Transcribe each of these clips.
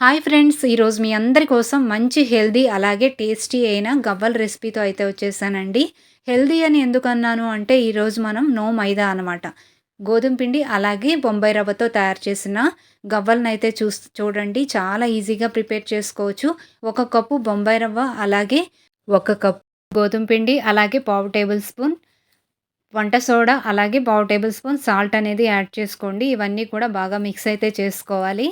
Hi friends! ఈరోజు మీ అందరి కోసం మంచి హెల్తీ అలాగే టేస్టీ అయిన గవ్వల రెసిపీతో అయితే వచ్చేసానండి. హెల్తీ అని ఎందుకన్నాను అంటే ఈరోజు మనం నో మైదా అనమాట. గోధుమ పిండి అలాగే బొంబాయి రవ్వతో తయారు చేసిన గవ్వలనైతే చూడండి, చాలా ఈజీగా ప్రిపేర్ చేసుకోవచ్చు. ఒక కప్పు బొంబాయి రవ్వ అలాగే ఒక కప్ గోధుమ పిండి అలాగే పావు టేబుల్ స్పూన్ వంట సోడా అలాగే పావు టేబుల్ స్పూన్ సాల్ట్ అనేది యాడ్ చేసుకోండి. ఇవన్నీ కూడా బాగా మిక్స్ అయితే చేసుకోవాలి.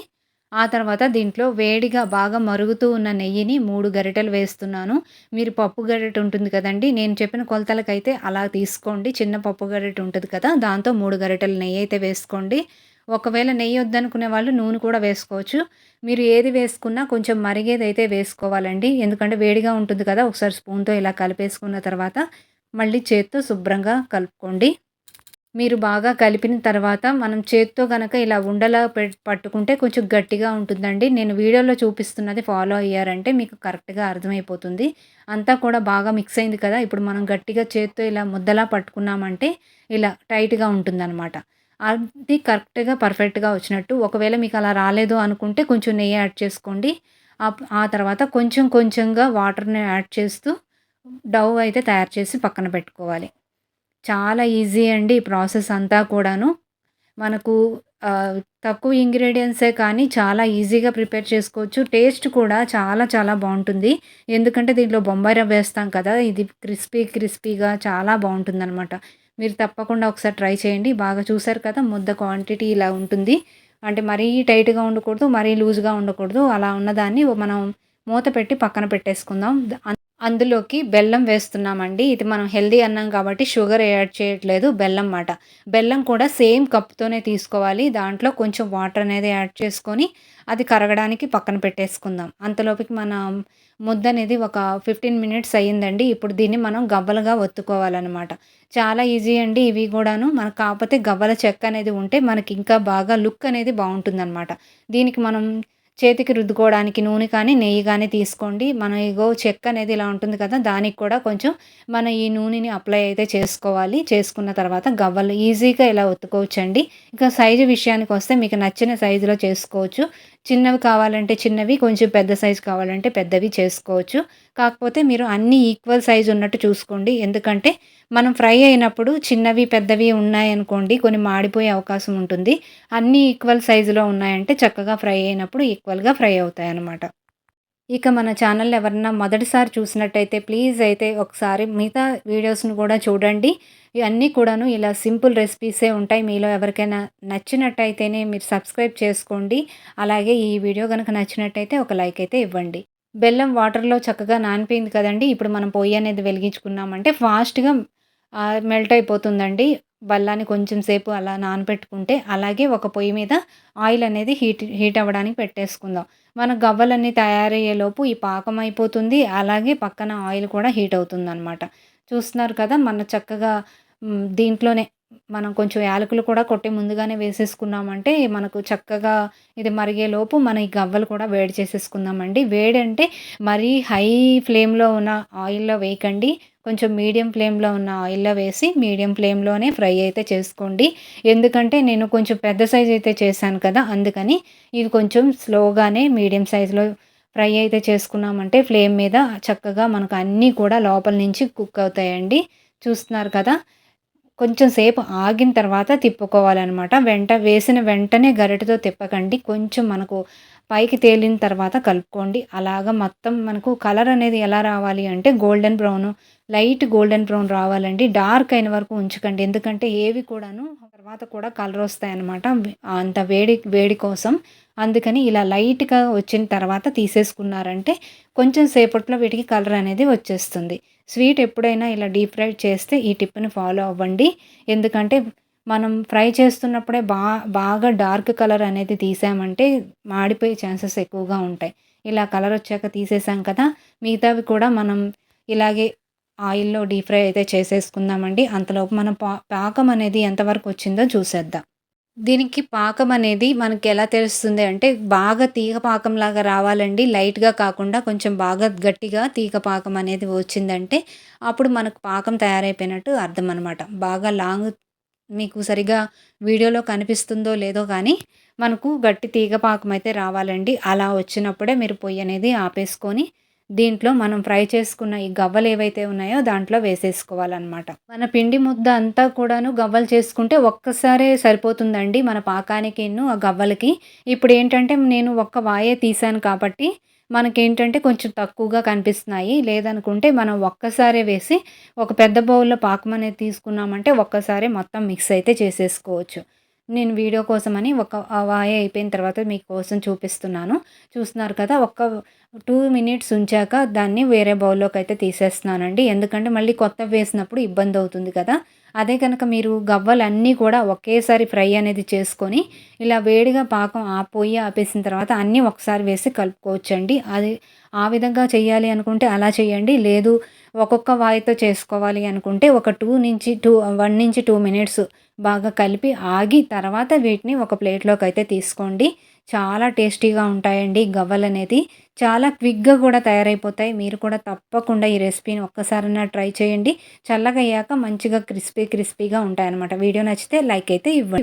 ఆ తర్వాత దీంట్లో వేడిగా బాగా మరుగుతూ ఉన్న నెయ్యిని 3 గరిటెలు వేస్తున్నాను. మీరు పప్పు గరిటె ఉంటుంది కదండీ! నేను చెప్పిన కొలతలకైతే అలా తీసుకోండి. చిన్న పప్పు గరిటె ఉంటది కదా! దాంతో 3 గరిటెలు నెయ్యి అయితే వేసుకోండి. ఒకవేళ నెయ్యి వద్దనుకునే వాళ్ళు నూనె కూడా వేసుకోవచ్చు. మీరు ఏది వేసుకున్నా కొంచెం మరిగేదైతే వేసుకోవాలండి. ఎందుకంటే వేడిగా ఉంటుంది కదా! ఒకసారి స్పూన్‌తో ఇలా కలిపేసుకున్న తర్వాత మళ్ళీ చేత్తో శుభ్రంగా కలుపుకోండి. మీరు బాగా కలిపిన తర్వాత మనం చేత్తో గనక ఇలా ఉండలా పట్టుకుంటే కొంచెం గట్టిగా ఉంటుందండి. నేను వీడియోలో చూపిస్తున్నది ఫాలో అయ్యారంటే మీకు కరెక్ట్‌గా అర్థమైపోతుంది. అంతా కూడా బాగా మిక్స్ అయింది కదా! ఇప్పుడు మనం గట్టిగా చేత్తో ఇలా ముద్దలా పట్టుకున్నామంటే ఇలా టైట్‌గా ఉంటుందనమాట. అది కరెక్ట్‌గా పర్ఫెక్ట్‌గా వచ్చినట్టు. ఒకవేళ మీకు అలా రాలేదు అనుకుంటే కొంచెం నెయ్యి యాడ్ చేసుకోండి. ఆ తర్వాత కొంచెం కొంచెంగా వాటర్‌ని యాడ్ చేస్తూ డౌ అయితే తయారు చేసి పక్కన పెట్టుకోవాలి. చాలా ఈజీ అండి ఈ ప్రాసెస్ అంతా కూడాను. మనకు తక్కువ ఇంగ్రీడియెంట్సే కానీ చాలా ఈజీగా ప్రిపేర్ చేసుకోవచ్చు. టేస్ట్ కూడా చాలా చాలా బావుంటుంది. ఎందుకంటే దీంట్లో బొంబాయి రవ్వ వేస్తాం కదా! ఇది క్రిస్పీగా చాలా బావుంటుందనమాట. మీరు తప్పకుండా ఒకసారి ట్రై చేయండి. బాగా చూసారు కదా! ముద్ద క్వాంటిటీ ఇలా ఉంటుంది. అంటే మరీ టైట్‌గా ఉండకూడదు, మరీ లూజ్‌గా ఉండకూడదు. అలా ఉన్నదాన్ని మనం మూత పెట్టి పక్కన పెట్టేసుకుందాం. అందులోకి బెల్లం వేస్తున్నామండి. ఇది మనం హెల్తీ అన్నాం కాబట్టి షుగర్ యాడ్ చేయట్లేదు. బెల్లం మాట. బెల్లం కూడా సేమ్ కప్‌తోనే తీసుకోవాలి. దాంట్లో కొంచెం వాటర్ అనేది యాడ్ చేసుకొని అది కరగడానికి పక్కన పెట్టేసుకుందాం. అంతలోపుకి మన ముద్దనేది ఒక 15 మినిట్స్ అయ్యిందండి. ఇప్పుడు దీన్ని మనం గవ్వలుగా ఒత్తుకోవాలనమాట. చాలా ఈజీ అండి ఇవి గూడాను. మనకు కాపోతే గవ్వల చెక్క అనేది ఉంటే మనకి ఇంకా బాగా లుక్ అనేది బావుంటుందనమాట. దీనికి మనం చేతికి రుద్దుకోవడానికి నూనె కానీ, నెయ్యి గానీ తీసుకోండి. మనం ఇగో చెక్క అనేది ఇలా ఉంటుంది కదా! దానికి కూడా కొంచెం మన ఈ నూనెని అప్లై అయితే చేసుకోవాలి. చేసుకున్న తర్వాత గవ్వలు ఈజీగా ఇలా ఒత్తుకోవచ్చండి. ఇక సైజు విషయానికొస్తే మీకు నచ్చిన సైజులో చేసుకోవచ్చు. చిన్నవి కావాలంటే చిన్నవి, కొంచెం పెద్ద సైజు కావాలంటే పెద్దవి చేసుకోవచ్చు. కాకపోతే మీరు అన్నీ ఈక్వల్ సైజ్ ఉన్నట్టు చూసుకోండి. ఎందుకంటే మనం ఫ్రై అయినప్పుడు చిన్నవి, పెద్దవి ఉన్నాయనుకోండి కొన్ని మాడిపోయే అవకాశం ఉంటుంది. అన్నీ ఈక్వల్ సైజులో ఉన్నాయంటే చక్కగా ఫ్రై అయినప్పుడు ఈక్వల్‌గా ఫ్రై అవుతాయన్నమాట. ఇక మన ఛానల్ ఎవరన్నా మొదటిసారి చూసినట్టయితే ప్లీజ్ అయితే ఒకసారి మిగతా వీడియోస్‌ని కూడా చూడండి. ఇవన్నీ కూడాను ఇలా సింపుల్ రెసిపీసే ఉంటాయి. మీలో ఎవరికైనా నచ్చినట్టయితేనే మీరు సబ్స్క్రైబ్ చేసుకోండి. అలాగే ఈ వీడియో గనుక నచ్చినట్టయితే ఒక లైక్ అయితే ఇవ్వండి. బెల్లం వాటర్‌లో చక్కగా నానిపోయింది కదండీ! ఇప్పుడు మనం పొయ్యి అనేది వెలిగించుకున్నామంటే ఫాస్ట్‌గా మెల్ట్ అయిపోతుందండి. బెల్లాన్ని కొంచెం సేపు అలా నానబెట్టుకుంటే, అలాగే ఒక పొయ్యి మీద ఆయిల్ అనేది హీట్ అవ్వడానికి పెట్టేసుకుందాం. మన గవ్వలన్నీ తయారయ్యేలోపు ఈ పాకం అయిపోతుంది. అలాగే పక్కన ఆయిల్ కూడా హీట్ అవుతుందనమాట. చూస్తున్నారు కదా! మన చక్కగా దీంట్లోనే మనం కొంచెం యాలకులు కూడా కొట్టి ముందుగానే వేసేసుకున్నామంటే, మనకు చక్కగా ఇది మరిగేలోపు మన ఈ గవ్వలు కూడా వేడి చేసేసుకుందామండి. వేడంటే మరీ హై ఫ్లేమ్‌లో ఉన్న ఆయిల్‌లో వేయకండి. కొంచెం మీడియం ఫ్లేమ్‌లో ఉన్న ఆయిల్‌లో వేసి, మీడియం ఫ్లేమ్‌లోనే ఫ్రై అయితే చేసుకోండి. ఎందుకంటే నేను కొంచెం పెద్ద సైజ్ అయితే చేశాను కదా! అందుకని ఇవి కొంచెం స్లోగానే మీడియం సైజులో ఫ్రై అయితే చేసుకున్నామంటే ఫ్లేమ్ మీద చక్కగా మనకు అన్నీ కూడా లోపల నుంచి కుక్ అవుతాయండి. చూస్తున్నారు కదా! కొంచెం సేపు ఆగిన తర్వాత తిప్పుకోవాలనమాట. వేసిన వెంటనే గరిటెతో తిప్పకండి. కొంచెం మనకు పైకి తేలిన తర్వాత కలుపుకోండి. అలాగా మొత్తం మనకు కలర్ అనేది ఎలా రావాలి అంటే golden brown, light golden brown రావాలండి. డార్క్ అయిన వరకు ఉంచకండి. ఎందుకంటే ఏవి కూడాను తర్వాత కూడా కలర్ వస్తాయన్నమాట. అంత వేడి వేడి కోసం. అందుకని ఇలా లైట్‌గా వచ్చిన తర్వాత తీసేసుకున్నారంటే కొంచెం సేపట్లో వీటికి కలర్ అనేది వచ్చేస్తుంది. స్వీట్ ఎప్పుడైనా ఇలా డీప్ ఫ్రై చేస్తే ఈ టిప్‌ని ఫాలో అవ్వండి. ఎందుకంటే మనం ఫ్రై చేస్తున్నప్పుడే బాగా డార్క్ కలర్ అనేది తీసామంటే మాడిపోయే ఛాన్సెస్ ఎక్కువగా ఉంటాయి. ఇలా కలర్ వచ్చాక తీసేసాం కదా! మిగతావి కూడా మనం ఇలాగే ఆయిల్‌లో డీప్ ఫ్రై అయితే చేసేసుకుందామండి. అంతలోపు మనం పాకం అనేది ఎంతవరకు వచ్చిందో చూసేద్దాం. దీనికి పాకం అనేది మనకెలా తెలుస్తుంది అంటే, బాగా తీగ పాకంలాగా రావాలండి. లైట్‌గా కాకుండా కొంచెం బాగా గట్టిగా తీగ పాకం అనేది వచ్చిందంటే, అప్పుడు మనకు పాకం తయారైపోయినట్టు అర్థమనమాట. బాగా మీకు సరిగ్గా వీడియోలో కనిపిస్తుందో లేదో కానీ మనకు గట్టి తీగ పాకం అయితే రావాలండి. అలా వచ్చినప్పుడే మీరు పొయ్యి అనేది ఆపేసుకొని దీంట్లో మనం ఫ్రై చేసుకున్న ఈ గవ్వలు ఏవైతే ఉన్నాయో దాంట్లో వేసేసుకోవాలనమాట. మన పిండి ముద్ద అంతా కూడాను గవ్వలు చేసుకుంటే ఒక్కసారే సరిపోతుందండి మన పాకానికిను ఆ గవ్వలకి. ఇప్పుడేంటంటే నేను ఒక్క వాయే తీశాను కాబట్టి మనకేంటంటే కొంచెం తక్కువగా కనిపిస్తున్నాయి. లేదనుకుంటే మనం ఒక్కసారే వేసి ఒక పెద్ద బౌల్‌లో పాకం అనేది తీసుకున్నామంటే ఒక్కసారే మొత్తం మిక్స్ అయితే చేసేసుకోవచ్చు. నేను వీడియో కోసమని ఒక వాయ అయిపోయిన తర్వాత మీకోసం చూపిస్తున్నాను. చూస్తున్నారు కదా! ఒక్క 2 మినిట్స్ ఉంచాక దాన్ని వేరే బౌల్‌లోకైతే తీసేస్తున్నానండి. ఎందుకంటే మళ్ళీ కొత్తవి వేసినప్పుడు ఇబ్బందవుతుంది కదా! అదే కనుక మీరు గవ్వలన్నీ కూడా ఒకేసారి ఫ్రై అనేది చేసుకొని ఇలా వేడిగా పాకం పొయ్యి ఆపేసిన తర్వాత అన్నీ ఒకసారి వేసి కలుపుకోవచ్చండి. అది ఆ విధంగా చేయాలి అనుకుంటే అలా చేయండి. లేదు ఒక్కొక్క వాయితో చేసుకోవాలి అనుకుంటే ఒక 1-2 మినిట్స్ బాగా కలిపి ఆగి తర్వాత వీటిని ఒక ప్లేట్‌లోకైతే తీసుకోండి. చాలా టేస్టీగా ఉంటాయండి గవ్వలనేది. చాలా క్విక్‌గా కూడా తయారైపోతాయి. మీరు కూడా తప్పకుండా ఈ రెసిపీని ఒక్కసారన్నా ట్రై చేయండి. చల్లగయ్యాక మంచిగా క్రిస్పీగా ఉంటాయన్నమాట. వీడియో నచ్చితే లైక్ అయితే ఇవ్వండి.